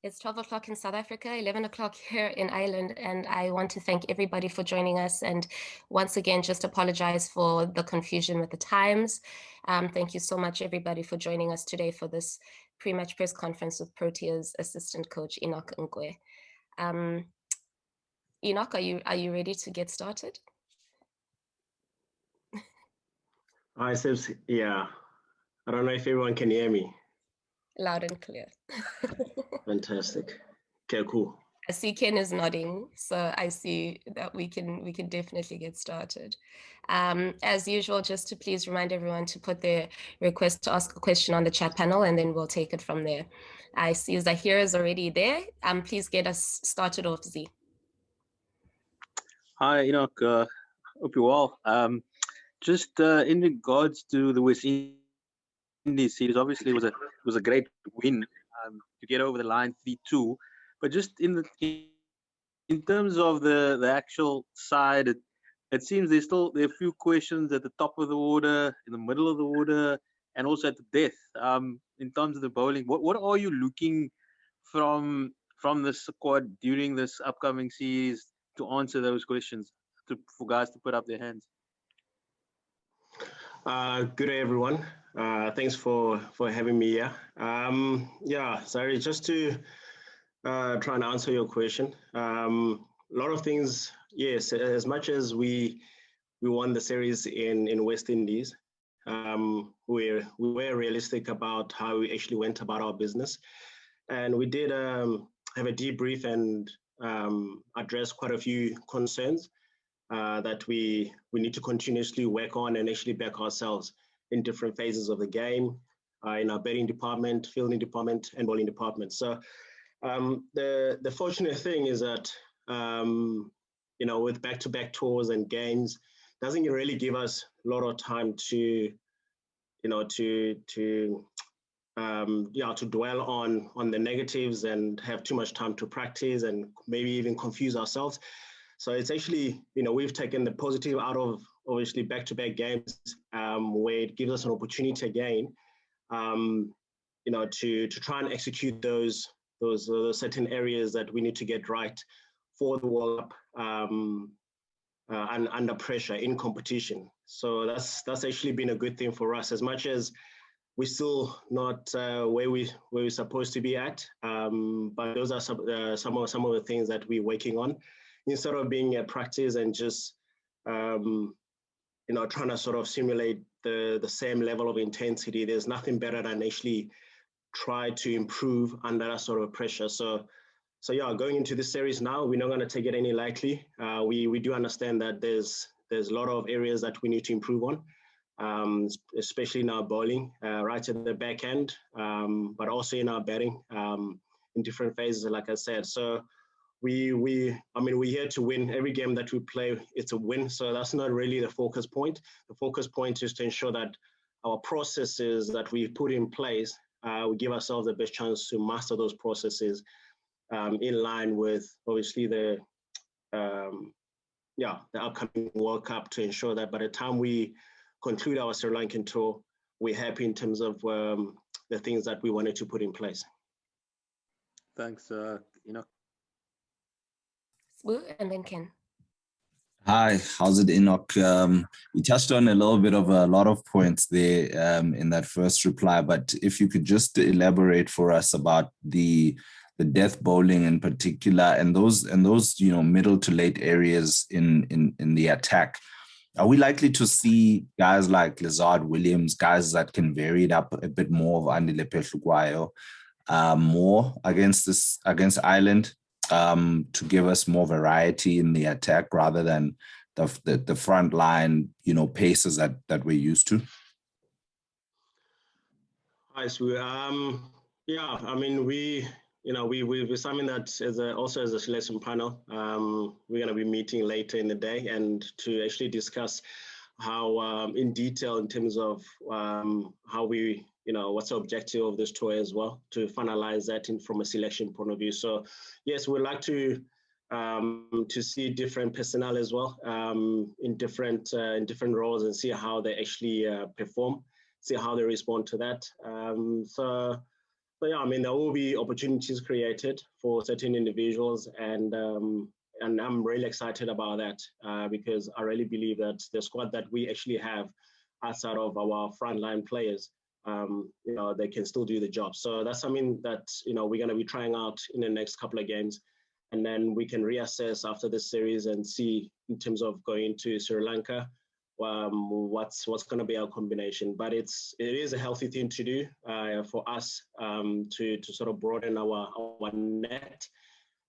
It's 12 o'clock in South Africa, 11 o'clock here in Ireland, and I want to thank everybody for joining us. And once again, just apologize for the confusion with the times. Thank you so much, everybody, for joining us today for this pre-match press conference with Proteas assistant coach Enoch Nkwe. Enoch, are you ready to get started? Hi, Sips. Yeah, I don't know if everyone can hear me. Loud and clear. Fantastic. Okay, cool. I see Ken is nodding, so I see that we can definitely get started. As usual, just to please remind everyone to put their request to ask a question on the chat panel, and then we'll take it from there. I see Zahira is already there. Please get us started off, Z. Hi, Enoch. Hope you're well. Just in regards to the West Indies series, obviously it was a great win to get over the line 3-2. But just in terms of the actual side, it seems there are a few questions at the top of the order, in the middle of the order, and also at the death. In terms of the bowling, what are you looking from the squad during this upcoming series to answer those questions, for guys to put up their hands? Good day, everyone. Thanks for having me here. Sorry, just to try and answer your question. A lot of things, yes, as much as we won the series in West Indies, we were realistic about how we actually went about our business. And we did have a debrief and address quite a few concerns that we need to continuously work on and actually back ourselves in different phases of the game, in our batting department, fielding department, and bowling department. So the fortunate thing is that, with back-to-back tours and games, doesn't really give us a lot of time to dwell on the negatives and have too much time to practice and maybe even confuse ourselves. So it's actually, we've taken the positive out of obviously back-to-back games, where it gives us an opportunity again, to try and execute those certain areas that we need to get right for the World Cup and under pressure in competition. So that's actually been a good thing for us, as much as we're still not where we're supposed to be at. But those are some of the things that we're working on, instead of being at practice and just trying to sort of simulate the same level of intensity. There's nothing better than actually try to improve under that sort of pressure. So yeah, going into this series now, we're not going to take it any lightly. We do understand that there's a lot of areas that we need to improve on, especially in our bowling, right at the back end, but also in our batting, in different phases, like I said. So we're here to win. Every game that we play, it's a win. So that's not really the focus point. The focus point is to ensure that our processes that we put in place, we give ourselves the best chance to master those processes, in line with obviously the upcoming World Cup, to ensure that by the time we conclude our Sri Lankan tour, we're happy in terms of the things that we wanted to put in place. Thanks, Enoch. And then Ken. Hi, how's it, Enoch? You touched on a little bit of a lot of points there in that first reply, but if you could just elaborate for us about the death bowling in particular, and those middle to late areas in the attack. Are we likely to see guys like Lazard Williams, guys that can vary it up a bit more of Andile Pehlukwayo, more against Ireland, to give us more variety in the attack rather than the front line, paces that we're used to? Hi, Sue. We're something that also as a selection panel, we're going to be meeting later in the day, and to actually discuss how in detail in terms of how we, what's the objective of this tour as well, to finalize that from a selection point of view. So yes, we'd like to see different personnel as well, in different roles, and see how they actually perform, see how they respond to that. yeah, I mean, there will be opportunities created for certain individuals, and I'm really excited about that because I really believe that the squad that we actually have outside of our frontline players, they can still do the job. So that's something that, we're going to be trying out in the next couple of games. And then we can reassess after this series and see in terms of going to Sri Lanka, what's going to be our combination. But it is a healthy thing to do for us to sort of broaden our net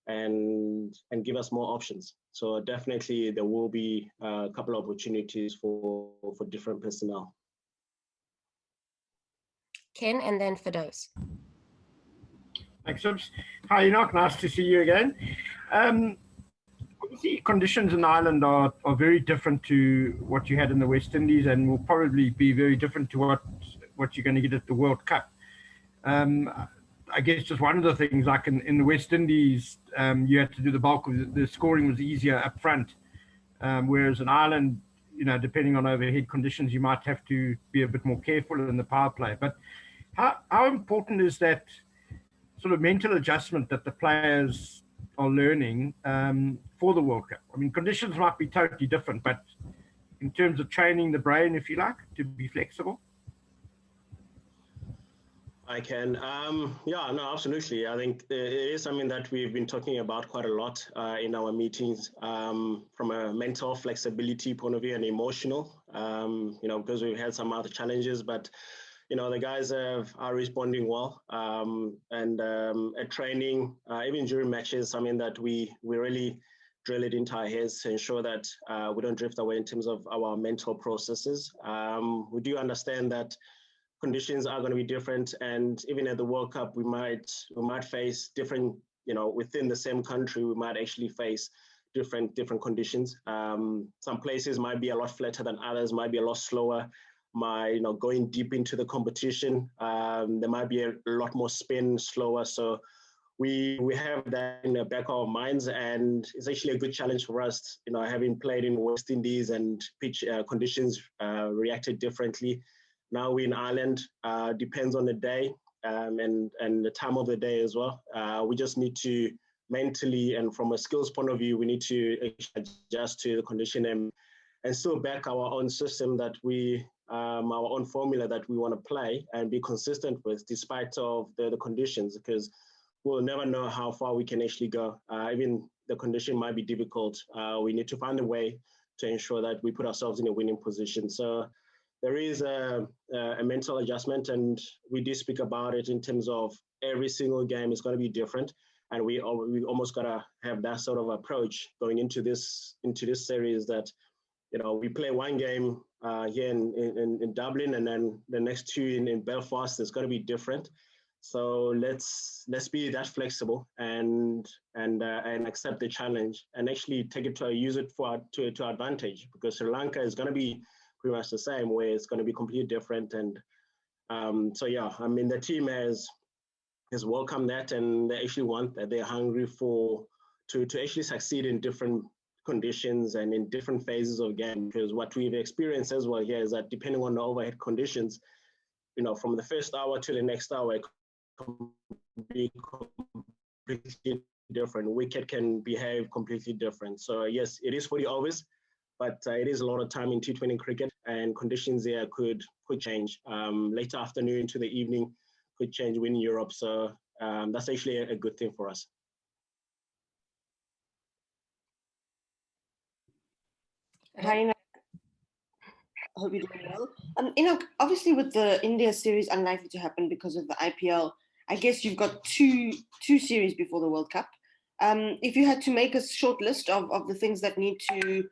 and give us more options. So definitely there will be a couple of opportunities for different personnel. Ken, and then Firdous. Thanks, Subs. Hi, Enoch. Nice to see you again. Obviously, conditions in Ireland are very different to what you had in the West Indies, and will probably be very different to what you're going to get at the World Cup. I guess just one of the things, like in the West Indies, you had to do the bulk of the scoring was easier up front, whereas in Ireland, depending on overhead conditions, you might have to be a bit more careful in the power play. But how important is that sort of mental adjustment that the players are learning for the World Cup? I mean, conditions might be totally different, but in terms of training the brain, if you like, to be flexible. I can. Yeah, no, absolutely. I think it is something that we've been talking about quite a lot in our meetings from a mental flexibility point of view and emotional, because we've had some other challenges, but the guys are responding well. And at training, even during matches, something that we really drill it into our heads to ensure that we don't drift away in terms of our mental processes. We do understand that conditions are going to be different, and even at the World Cup, we might face different, within the same country, we might actually face different conditions. Some places might be a lot flatter than others, might be a lot slower. Going deep into the competition, there might be a lot more spin, slower. So we have that in the back of our minds, and it's actually a good challenge for us, having played in West Indies and pitch conditions reacted differently. Now we're in Ireland, depends on the day and the time of the day as well. We just need to mentally and from a skills point of view, we need to adjust to the condition and still back our own system that our own formula that we want to play and be consistent with despite of the conditions, because we'll never know how far we can actually go. Even the condition might be difficult. We need to find a way to ensure that we put ourselves in a winning position. So there is a mental adjustment, and we do speak about it in terms of every single game is going to be different, and we almost got to have that sort of approach going into this series that we play one game here in Dublin, and then the next two in Belfast is going to be different. So let's be that flexible and accept the challenge and actually take it use it to our advantage, because Sri Lanka is going to be pretty much the same way. It's going to be completely different. And so, yeah, I mean, the team has welcomed that, and they actually want that. They're hungry to actually succeed in different conditions and in different phases of game, because what we've experienced as well here is that depending on the overhead conditions, from the first hour to the next hour, it can be completely different. Wicket can behave completely different. So yes, it is 40 overs, but it is a lot of time in T20 cricket, and conditions there could change. Late afternoon to the evening could change in Europe. So that's actually a good thing for us. Hi, Enoch. I hope you're doing well. Enoch, obviously with the India series unlikely to happen because of the IPL, I guess you've got two series before the World Cup. If you had to make a short list of the things that need to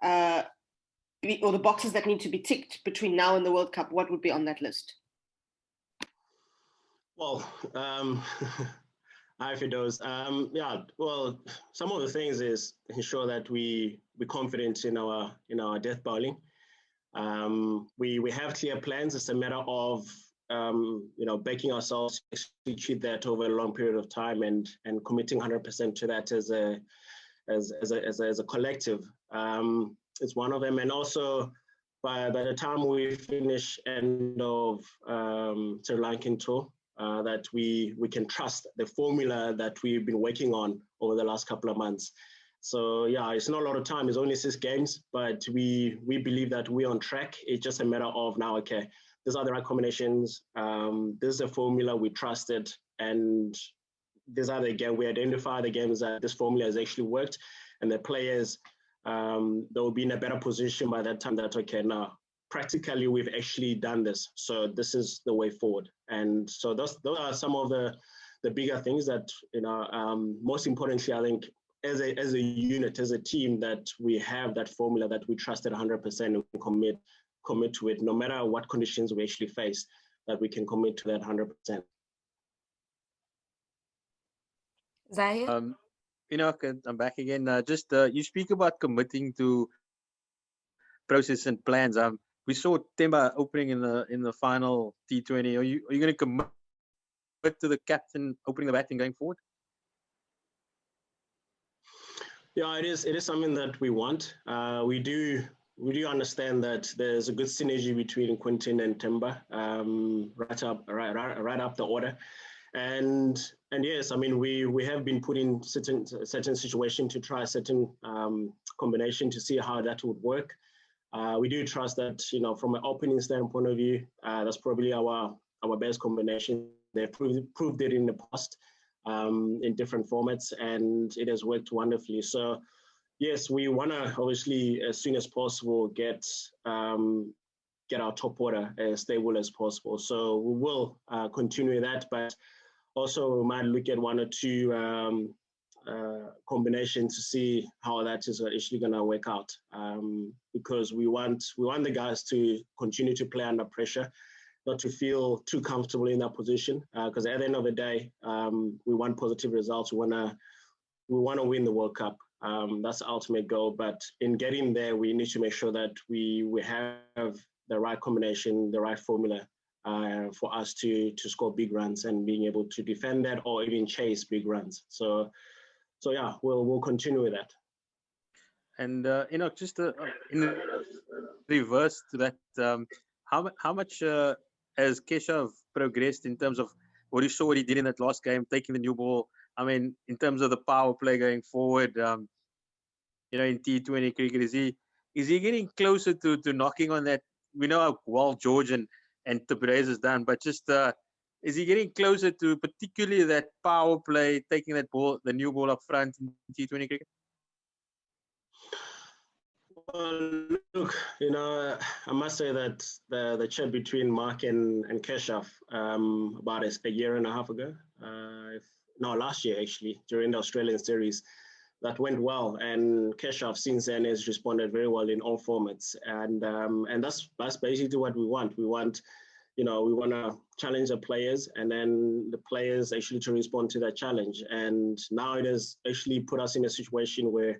or the boxes that need to be ticked between now and the World Cup, what would be on that list? Well, hi, Firdous. Yeah, well, some of the things is ensure that we're confident in our death bowling. We have clear plans. It's a matter of backing ourselves to execute that over a long period of time and committing 100% to that as a collective. It's one of them, and also by the time we finish end of Sri Lankan tour, that we can trust the formula that we've been working on over the last couple of months. So yeah, it's not a lot of time. It's only 6 games, but we believe that we're on track. It's just a matter of now, okay, these are the right combinations. This is a formula we trusted, and these are the game we identify the games that this formula has actually worked, and the players they will be in a better position by that time. That okay, now practically we've actually done this, so this is the way forward. And so those are some of the bigger things that most importantly, I think as a unit, as a team, that we have that formula that we trusted 100% and commit to it, no matter what conditions we actually face, that we can commit to that 100%. Zahir? Enoch, I'm back again. You speak about committing to process and plans. We saw Temba opening in the final T20. Are you going to commit to the captain opening the batting going forward? Yeah, it is something that we want. We do understand that there's a good synergy between Quinton and Temba, right up the order. And yes, I mean, we have been put in certain situation to try a certain combination to see how that would work. We do trust that, from an opening standpoint of view, that's probably our best combination. They've proved it in the past in different formats, and it has worked wonderfully. So yes, we want to obviously as soon as possible get our top order as stable as possible. So we will continue that, but also we might look at 1 or 2 combinations to see how that is actually going to work out, because we want the guys to continue to play under pressure, not to feel too comfortable in that position, because at the end of the day, we want positive results. We want to win the World Cup. That's the ultimate goal. But in getting there, we need to make sure that we have the right combination, the right formula for us to score big runs and being able to defend that or even chase big runs. So yeah, we'll continue with that. And just in reverse to that, how much has Keshav progressed in terms of what he did in that last game, taking the new ball? I mean, in terms of the power play going forward, in T20 cricket, is he getting closer to knocking on that? We know how well George and Tabrez has done, but just is he getting closer to particularly that power play, taking that ball, the new ball up front in T20 cricket? Well, look, I must say that the chat between Mark and Keshav about a year and a half ago, last year actually, during the Australian series, that went well. And Keshav since then has responded very well in all formats, and that's basically what we want. We want to challenge the players, and then the players actually to respond to that challenge. And now it has actually put us in a situation where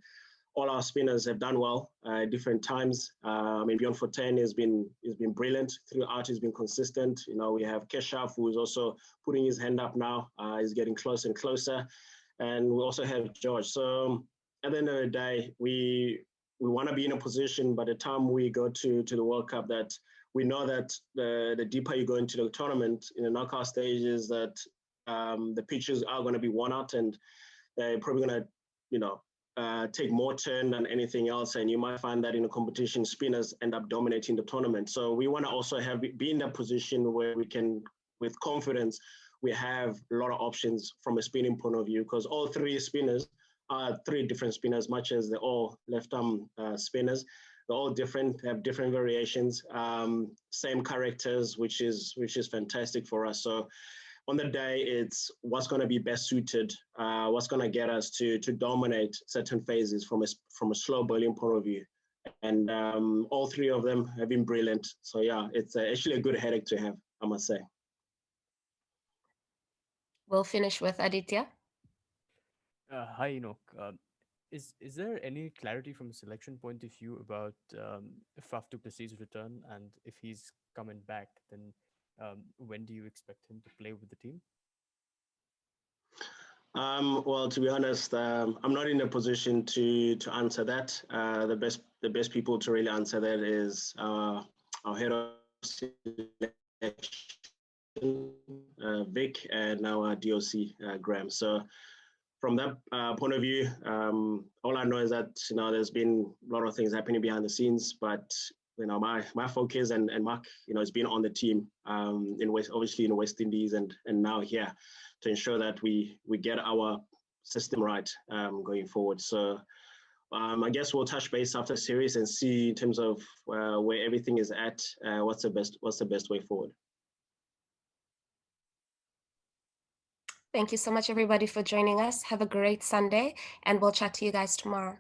all our spinners have done well at different times. Beyond for 10 has been brilliant throughout. He's been consistent. We have Keshav, who is also putting his hand up now. He's getting closer and closer, and we also have George. So at the end of the day, we want to be in a position by the time we go to the World Cup that we know that the deeper you go into the tournament in the knockout stages, that the pitches are going to be worn out, and they're probably going to take more turn than anything else, and you might find that in a competition, spinners end up dominating the tournament. So we want to also be in that position where we can, with confidence, we have a lot of options from a spinning point of view, because all 3 spinners are 3 different spinners, much as they're all left-arm spinners. They're all different, have different variations, same characters, which is fantastic for us. So on the day, it's what's going to be best suited, what's going to get us to dominate certain phases from a slow bowling point of view. And all 3 of them have been brilliant. So yeah, it's actually a good headache to have, I must say. We'll finish with Aditya. Hi, Enoch. Is there any clarity from a selection point of view about Faf du Plessis' return, and if he's coming back, then when do you expect him to play with the team? Well, to be honest, I'm not in a position to answer that. The best people to really answer that is our head of selection, Vic, and now our DOC, Graham. So from that point of view, all I know is that there's been a lot of things happening behind the scenes, but my focus and Mark, has been on the team obviously in West Indies and now here to ensure that we get our system right going forward. So I guess we'll touch base after the series and see in terms of where everything is at. What's the best way forward? Thank you so much, everybody, for joining us. Have a great Sunday, and we'll chat to you guys tomorrow.